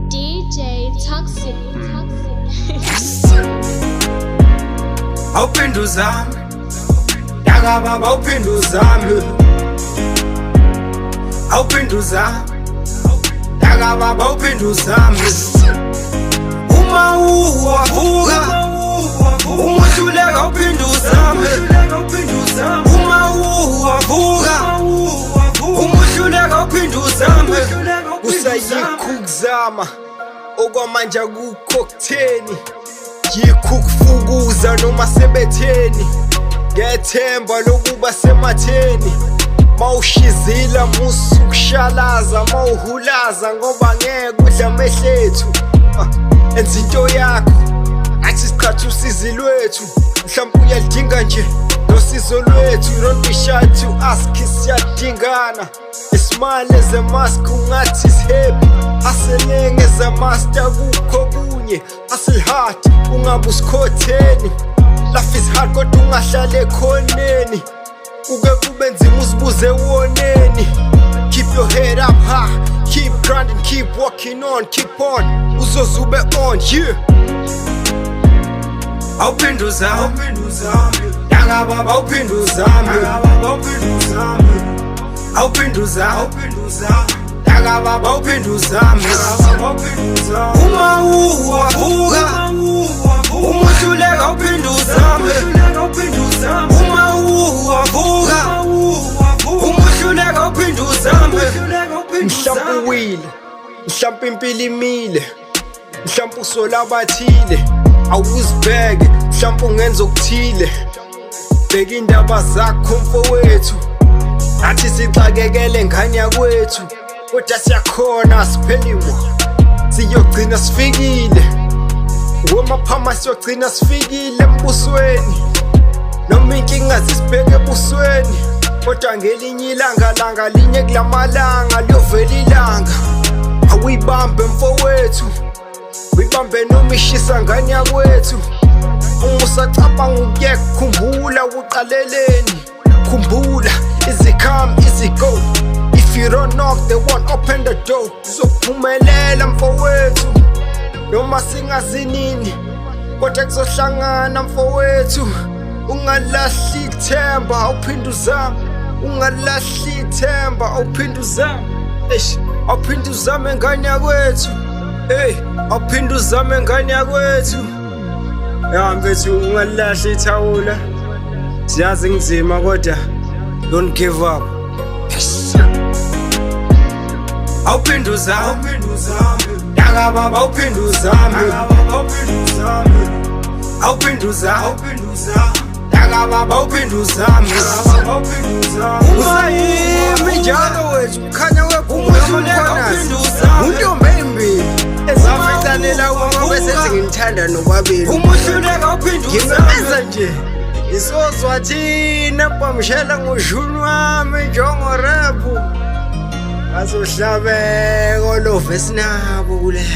DJ Toxic. Awuphinda uzame Daka baba awuphinda uzame Awuphinda uzame Daka baba awuphinda uzame Uma uwavuka Umuhluleka awuphinda uzame Uma uwavuka Umuhluleka awuphinda uzame Kusayikho ukuzama okwamanje akukho kutheni yikho ukufukuza noma sebetheni ngethemba lokuba sematheni mawushizila musu kushalaza mawuhulaza ngoba ngeke udla amehlethu enza into yakho athi siqhatha usizi lwethu mhlawumbe uyalidinga nje nosizo lwethu don't be shy to ask siyadingana a smile as a mask ungathi is happy aselenge as a master kukho kunye hustle hard ungabe usikhotheni life is hard kodwa ungahlale khoneni uke kube nzima usibuze woneni keep your head up high keep grinding keep walking on keep on uzozube on yeah awuphinda uzame Daka baba awuphinda uzame awuphinda uzame Daka baba awuphinda uzame Uma uwavuka umuhluleka awuphinda uzame Uma uwavuka umuhluleka awuphinda uzame mhlawumbe uwile mhlawumbe impilo imile mhlawumbe usola abathile awuzibheke mhlawumbe ungenza okuthile bheka indaba zakho mfowethu nathi sixakekele ngane yakwethu kodwa siyakhona siphelimo siyogcina sifikile ngomaphama siyogcina sifikile embusweni noma inkinga zisibheke ebusweni kodwa ngelinye ilanga linye kulamalanga liyovela ilanga awuyibambe mfowethu uyibambe noma ishisa ngane yakwethu uma usacabanga ukuyeka khumbula ukuqaleleni khumbula easy come easy go if you don't knock they won't open the door uzophumelela mfowethu noma singazinini kodwa kuzohlangana mfowethu ungalahli ithemba awuphinda uzame ungalahli ithemba awuphinda uzame awuphinda uzame ngane yakwethu awuphinda uzame ngane yakwethu ya mfethu ungalahli ithawula siyazi ngizima kodwa don't give up awuphinda uzame Daka baba awuphinda uzame awuphinda uzame Daka baba awuphinda uzame usayimi njalo wethu ukhanya wekumuhlulekauphinda uzame untombe imbili ezaficanela uma bese ngimthanda nokwabili umuhluleka awuphinda uzame ngimeza nje isozwa thina bamshela ngojuni wami njengorepu azohlabeka lo vesi nabo kule